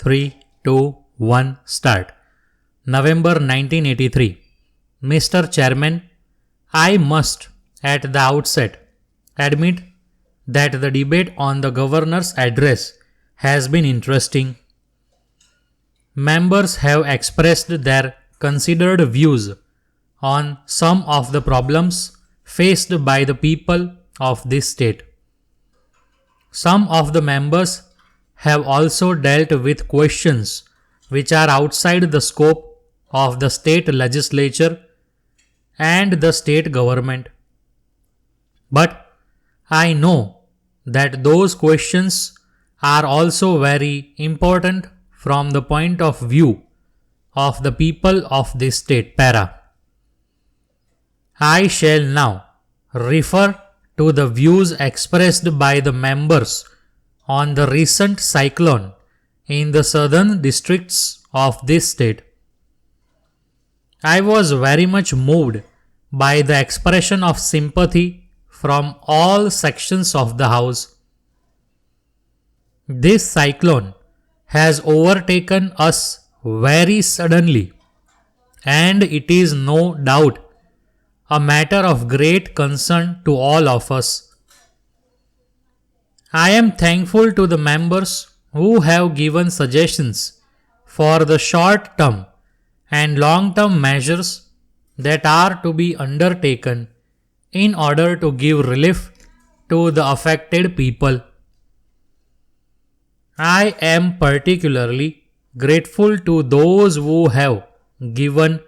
3, 2, 1, start. November 1983. Mr. Chairman, I must, at the outset, admit that the debate on the Governor's address has been interesting. Members have expressed their considered views on some of the problems faced by the people of this state. Some of the members have also dealt with questions which are outside the scope of the state legislature and the state government. But I know that those questions are also very important from the point of view of the people of this state. Para. I shall now refer to the views expressed by the members on the recent cyclone in the southern districts of this state. I was very much moved by the expression of sympathy from all sections of the House. This cyclone has overtaken us very suddenly, and it is no doubt a matter of great concern to all of us. I am thankful to the members who have given suggestions for the short-term and long-term measures that are to be undertaken in order to give relief to the affected people. I am particularly grateful to those who have given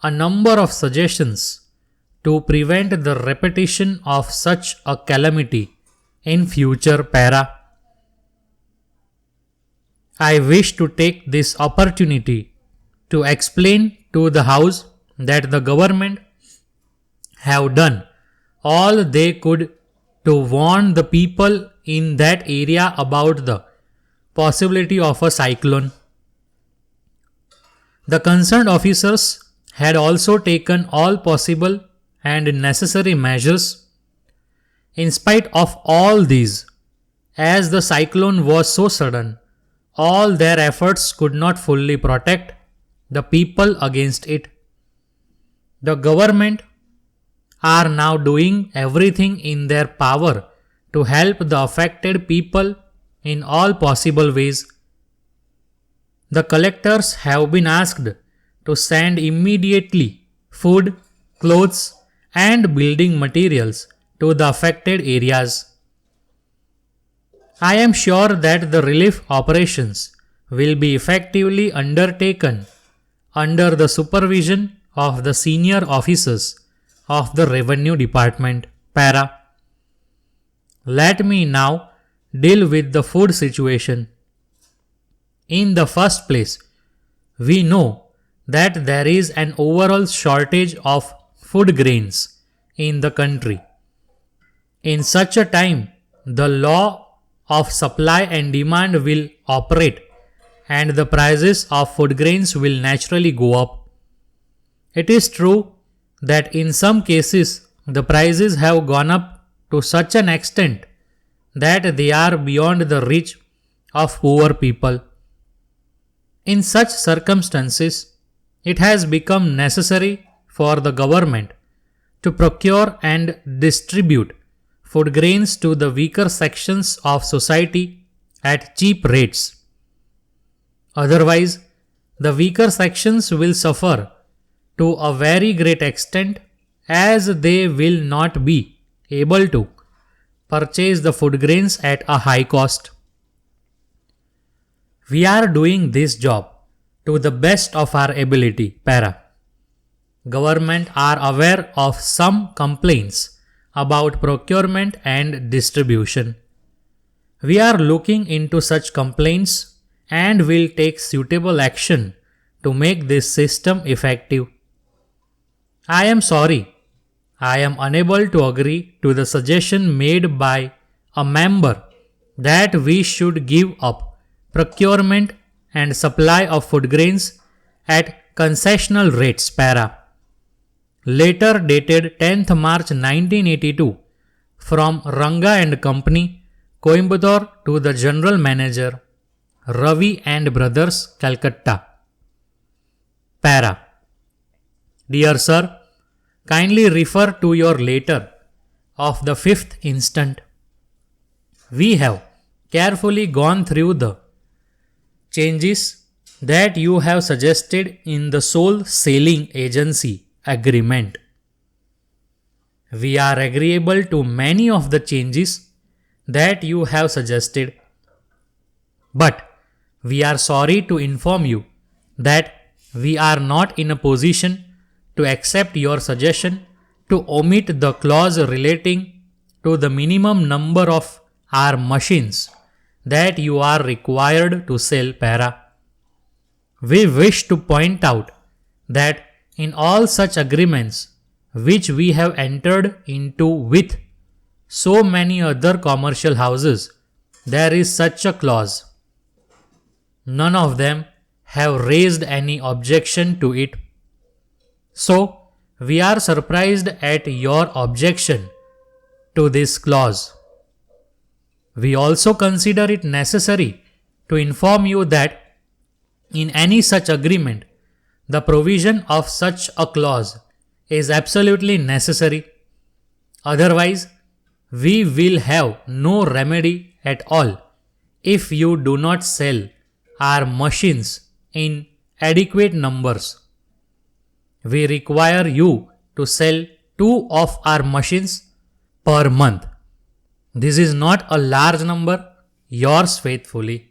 a number of suggestions to prevent the repetition of such a calamity in future. Para. I wish to take this opportunity to explain to the House that the government have done all they could to warn the people in that area about the possibility of a cyclone. The concerned officers had also taken all possible and necessary measures. In spite of all these, as the cyclone was so sudden, all their efforts could not fully protect the people against it. The government are now doing everything in their power to help the affected people in all possible ways. The collectors have been asked to send immediately food, clothes, and building materials to the affected areas. I am sure that the relief operations will be effectively undertaken under the supervision of the senior officers of the Revenue Department. Para. Let me now deal with the food situation. In the first place, we know that there is an overall shortage of food grains in the country. In such a time, the law of supply and demand will operate and the prices of food grains will naturally go up. It is true that in some cases the prices have gone up to such an extent that they are beyond the reach of poor people. In such circumstances, it has become necessary for the government to procure and distribute food grains to the weaker sections of society at cheap rates. Otherwise, the weaker sections will suffer to a very great extent, as they will not be able to purchase the food grains at a high cost. We are doing this job to the best of our ability. Para. Government are aware of some complaints about procurement and distribution. We are looking into such complaints and will take suitable action to make this system effective. I am sorry, I am unable to agree to the suggestion made by a member that we should give up procurement and supply of food grains at concessional rates. Para. Letter dated 10th March 1982 from Ranga and Company, Coimbatore, to the General Manager, Ravi and Brothers, Calcutta. Para. Dear Sir, kindly refer to your letter of the 5th instant. We have carefully gone through the changes that you have suggested in the sole selling agency agreement. We are agreeable to many of the changes that you have suggested, but we are sorry to inform you that we are not in a position to accept your suggestion to omit the clause relating to the minimum number of our machines that you are required to sell. Para. We wish to point out that in all such agreements which we have entered into with so many other commercial houses, there is such a clause. None of them have raised any objection to it. So, we are surprised at your objection to this clause. We also consider it necessary to inform you that in any such agreement, the provision of such a clause is absolutely necessary. Otherwise, we will have no remedy at all if you do not sell our machines in adequate numbers. We require you to sell 2 of our machines per month. This is not a large number. Yours faithfully.